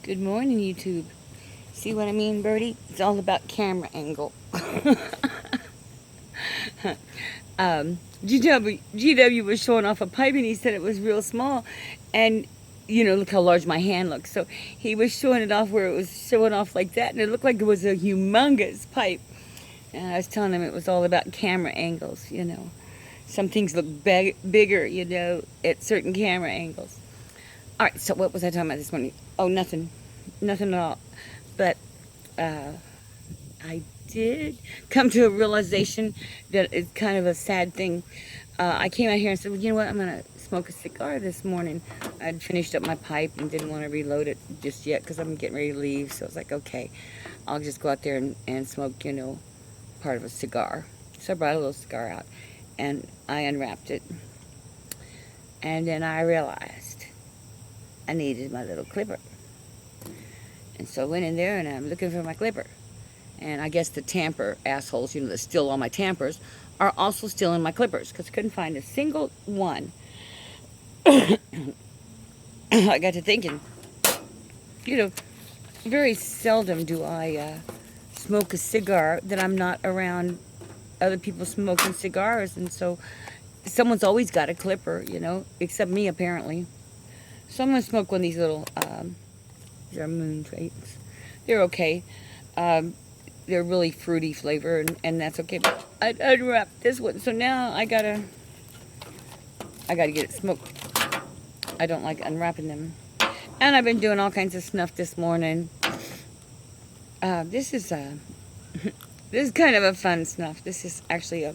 Good morning, YouTube. See what I mean, Birdie? It's all about camera angle. GW was showing off a pipe and he said it was real small. And, look how large my hand looks. So he was showing it off where it was showing off like that. And it looked like it was a humongous pipe. And I was telling him it was all about camera angles. Some things look bigger, at certain camera angles. All right, so what was I talking about this morning? Oh, nothing. Nothing at all. But I did come to a realization that it's kind of a sad thing. I came out here and said, well, you know what? I'm going to smoke a cigar this morning. I'd finished up my pipe and didn't want to reload it just yet because I'm getting ready to leave. So I was like, okay, I'll just go out there and smoke, part of a cigar. So I brought a little cigar out and I unwrapped it. And then I realized I needed my little clipper. And so I went in there and I'm looking for my clipper. And I guess the tamper assholes, that steal all my tampers, are also stealing my clippers because I couldn't find a single one. I got to thinking, very seldom do I smoke a cigar that I'm not around other people smoking cigars. And so someone's always got a clipper, except me apparently. So I'm going to smoke one of these little, these are moon traits. They're okay. They're really fruity flavor, and that's okay. But I unwrapped this one, so now I gotta get it smoked. I don't like unwrapping them. And I've been doing all kinds of snuff this morning. This is this is kind of a fun snuff. This is actually a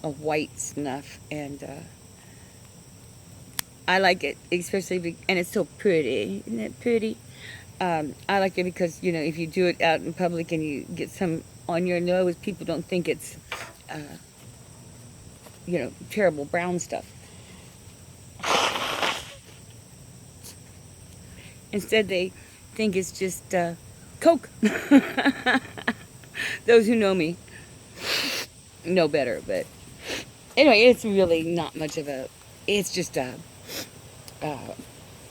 white snuff, and I like it, especially and it's so pretty. Isn't it pretty? I like it because, if you do it out in public and you get some on your nose, people don't think it's, terrible brown stuff. Instead, they think it's just Coke. Those who know me know better. But anyway, it's really not much of it's just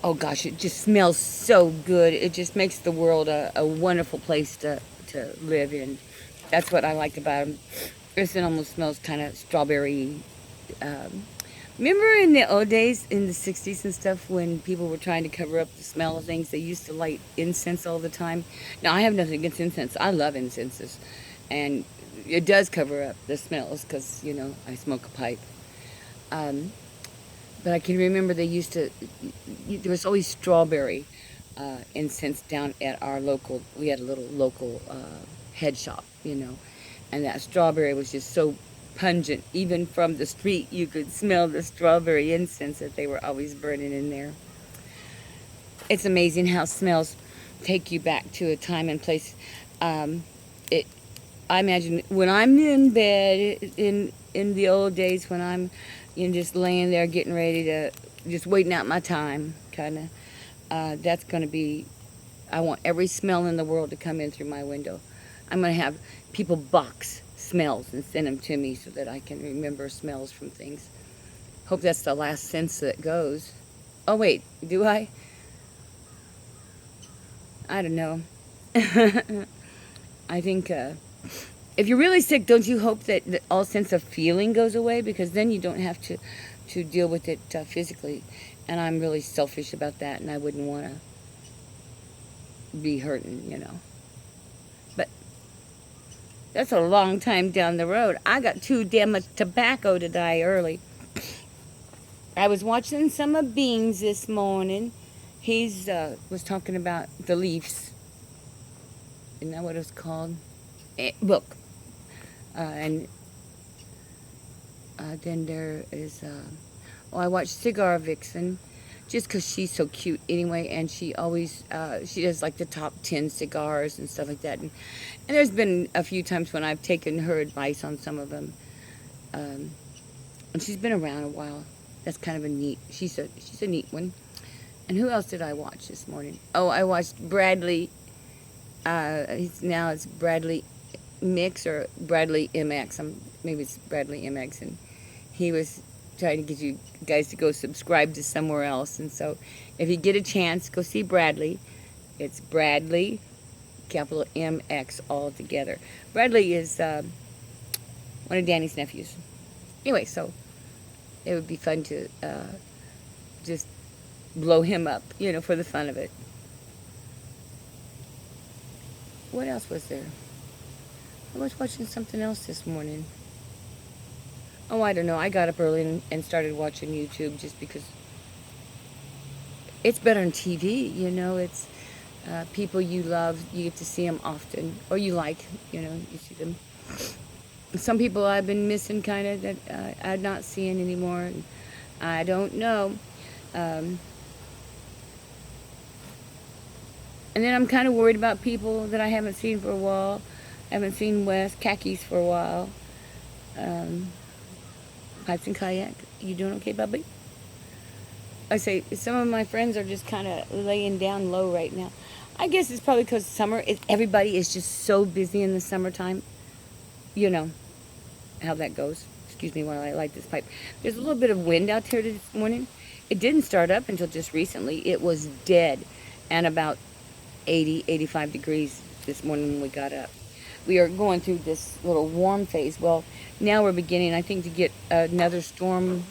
oh gosh, it just smells so good. It just makes the world a wonderful place to live in. That's what I like about them. This one almost smells kind of strawberry. Remember in the old days, in the 60s and stuff, when people were trying to cover up the smell of things, they used to light incense all the time? Now, I have nothing against incense. I love incenses. And it does cover up the smells because, I smoke a pipe. But I can remember they used to, there was always strawberry incense down at our local, we had a little local head shop, and that strawberry was just so pungent. Even from the street, you could smell the strawberry incense that they were always burning in there. It's amazing how smells take you back to a time and place. I imagine when I'm in bed in the old days when I'm just laying there getting ready to, just waiting out my time, kind of. That's going to be, I want every smell in the world to come in through my window. I'm going to have people box smells and send them to me so that I can remember smells from things. Hope that's the last sense that goes. Oh, wait, do I? I don't know. I think if you're really sick, don't you hope that all sense of feeling goes away? Because then you don't have to deal with it physically. And I'm really selfish about that, and I wouldn't want to be hurting, But that's a long time down the road. I got too damn much tobacco to die early. I was watching some of Beans this morning. He's was talking about the Leafs. Isn't that what it's called? Book. And then there is, I watched Cigar Vixen, just because she's so cute anyway, and she always, she does like the top 10 cigars and stuff like that. And there's been a few times when I've taken her advice on some of them. And she's been around a while. That's kind of a neat, she's a neat one. And who else did I watch this morning? Oh, I watched Bradley, now it's Bradley Mix or Bradley MX. Maybe it's Bradley MX, and he was trying to get you guys to go subscribe to somewhere else. And so, if you get a chance, go see Bradley. It's Bradley, capital MX all together. Bradley is one of Danny's nephews. Anyway, so it would be fun to just blow him up, for the fun of it. What else was there? I was watching something else this morning. Oh, I don't know. I got up early and started watching YouTube just because it's better on TV. It's people you love. You get to see them often, or you like. You see them. Some people I've been missing, kind of, that I'm not seeing anymore. I don't know. And then I'm kind of worried about people that I haven't seen for a while. I haven't seen Wes Khakis for a while. Pipes and Kayak, you doing okay, Bubby? I say some of my friends are just kind of laying down low right now. I guess it's probably because summer. Everybody is just so busy in the summertime. You know how that goes. Excuse me while I light this pipe. There's a little bit of wind out here this morning. It didn't start up until just recently. It was dead and about 80, 85 degrees this morning when we got up. We are going through this little warm phase. Well, now we're beginning, I think, to get another storm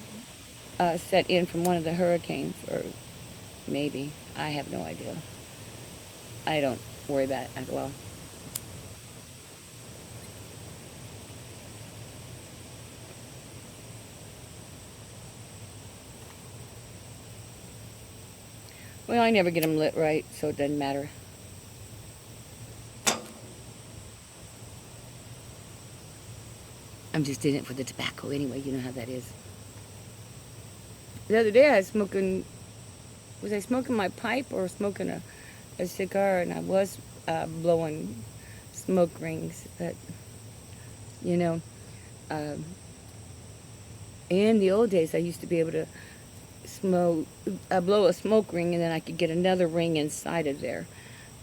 set in from one of the hurricanes, or maybe. I have no idea. I don't worry about it as well. Well, I never get them lit right, so it doesn't matter. I'm just in it for the tobacco anyway. You know how that is. The other day I was smoking my pipe or smoking a cigar, and I was blowing smoke rings. But, um, in the old days I used to be able to blow a smoke ring, and then I could get another ring inside of there.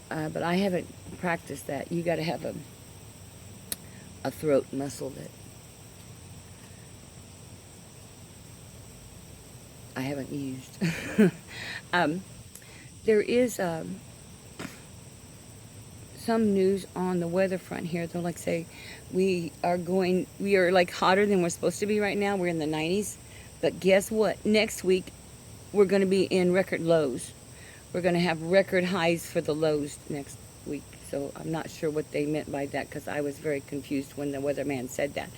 But I haven't practiced that. You got to have a throat muscle that I haven't used. There is some news on the weather front here. They'll say we are like hotter than we're supposed to be right now. We're in the 90s. But guess what? Next week, we're going to be in record lows. We're going to have record highs for the lows next week. So I'm not sure what they meant by that, because I was very confused when the weatherman said that.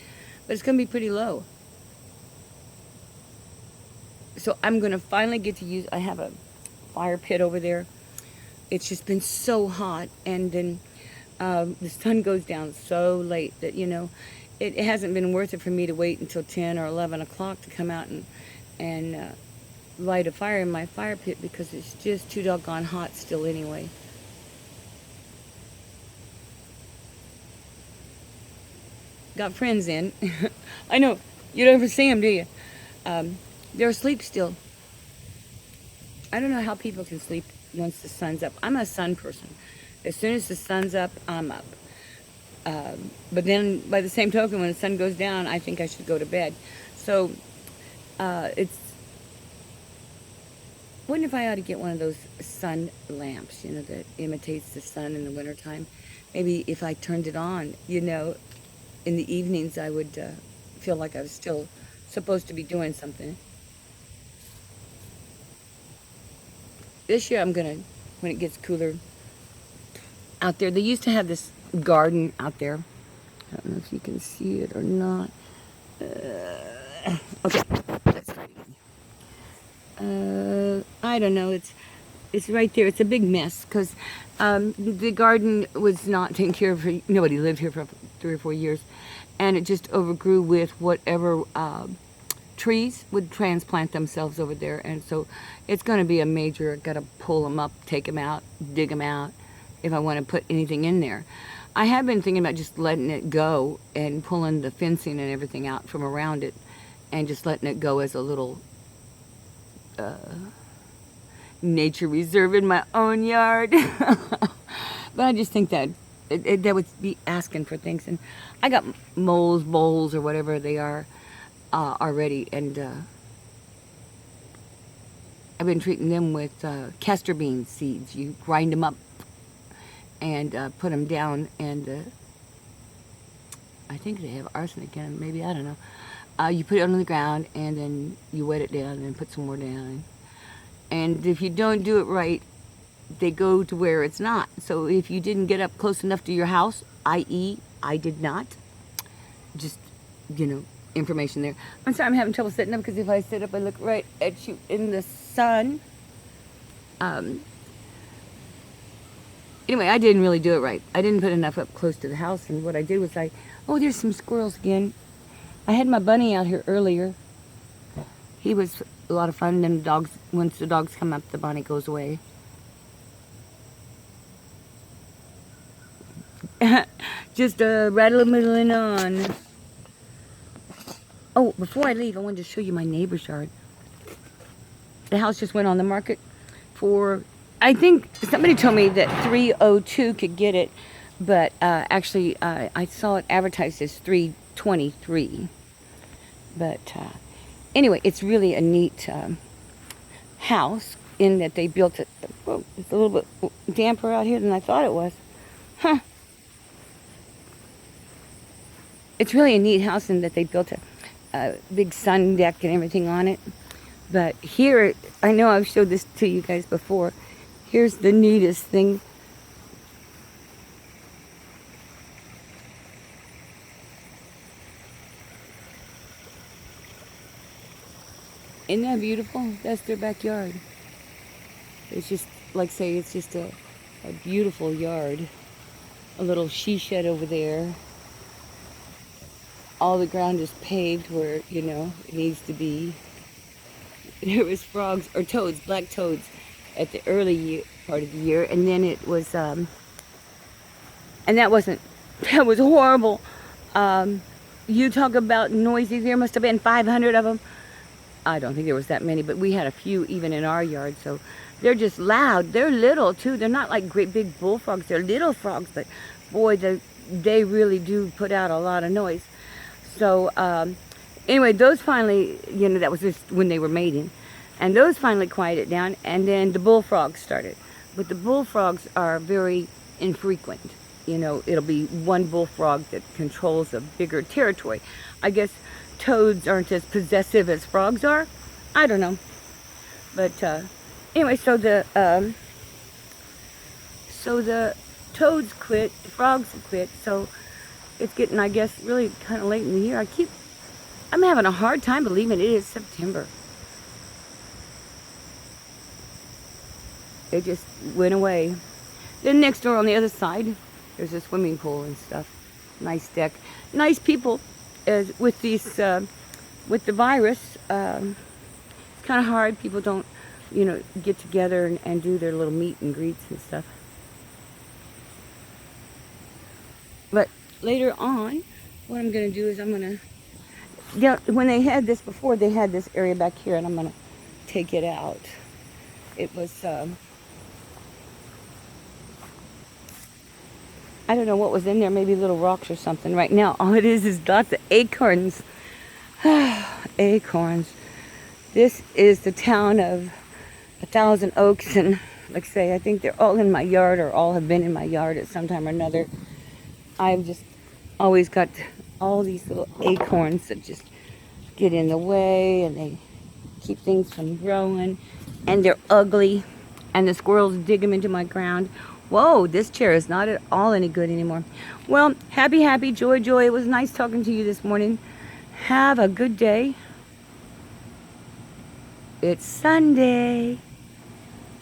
But it's going to be pretty low. So I'm going to finally get to use, I have a fire pit over there. It's just been so hot, and then the sun goes down so late that, it hasn't been worth it for me to wait until 10 or 11 o'clock to come out and light a fire in my fire pit, because it's just too doggone hot still anyway. Got friends in. I know, you don't ever see them, do you? They're asleep still. I don't know how people can sleep once the sun's up. I'm a sun person. As soon as the sun's up, I'm up. But then, by the same token, when the sun goes down, I think I should go to bed. So, wonder if I ought to get one of those sun lamps, that imitates the sun in the wintertime. Maybe if I turned it on, in the evenings, I would feel like I was still supposed to be doing something. This year I'm gonna, when it gets cooler out there, they used to have this garden out there. I don't know if you can see it or not. Okay, let's try it again. I don't know, it's right there. It's a big mess, because the garden was not taken care of. Nobody lived here for 3 or 4 years, and it just overgrew with whatever trees would transplant themselves over there. And so it's going to be a major, got to pull them up, take them out, dig them out, if I want to put anything in there. I have been thinking about just letting it go and pulling the fencing and everything out from around it, and just letting it go as a little nature reserve in my own yard. But I just think that that would be asking for things. And I got moles, bowls, or whatever they are already, and I've been treating them with castor bean seeds. You grind them up and put them down, and I think they have arsenic in them, maybe, I don't know. You put it on the ground, and then you wet it down, and then put some more down. And if you don't do it right, they go to where it's not. So if you didn't get up close enough to your house, i.e., I did not, just, information there. I'm sorry I'm having trouble sitting up, because if I sit up, I look right at you in the sun. Anyway, I didn't really do it right. I didn't put enough up close to the house, and what I did was oh, there's some squirrels again. I had my bunny out here earlier. He was a lot of fun, and then once the dogs come up, the bunny goes away. Just rattling on. Oh, before I leave, I wanted to show you my neighbor's yard. The house just went on the market for, I think somebody told me that 302 could get it, but actually I saw it advertised as 323. But anyway, it's really a neat house in that they built it. Well, it's a little bit damper out here than I thought it was. Huh. It's really a neat house in that they built a big sun deck and everything on it. But here, I know I've showed this to you guys before. Here's the neatest thing. Isn't that beautiful? That's their backyard. It's just, like say, it's just a beautiful yard. A little she shed over there. All the ground is paved where, it needs to be. There was frogs, or toads, black toads, at the early part of the year. And then it was, and that was horrible. You talk about noisy, there must have been 500 of them. I don't think there was that many, but we had a few even in our yard, so they're just loud. They're little, too. They're not like great big bullfrogs. They're little frogs, but boy, they really do put out a lot of noise. So, anyway, those finally, that was just when they were mating. And those finally quieted down, and then the bullfrogs started. But the bullfrogs are very infrequent. It'll be one bullfrog that controls a bigger territory. I guess toads aren't as possessive as frogs are. I don't know. But anyway, so the toads quit, the frogs quit, so it's getting, I guess, really kind of late in the year. I'm having a hard time believing it is September. It just went away. Then next door on the other side, there's a swimming pool and stuff. Nice deck. Nice people. With these, with the virus, it's kind of hard. People don't, get together and do their little meet and greets and stuff. But later on, what I'm going to do is when they had this before, they had this area back here, and I'm going to take it out. It was, I don't know what was in there, maybe little rocks or something. Right now, all it is lots of acorns. Acorns. This is the town of 1,000 Oaks, and like I say, I think they're all in my yard, or all have been in my yard at some time or another. I've just always got all these little acorns that just get in the way, and they keep things from growing, and they're ugly, and the squirrels dig them into my ground. Whoa, this chair is not at all any good anymore. Well, happy, joy. It was nice talking to you this morning. Have a good day. It's Sunday.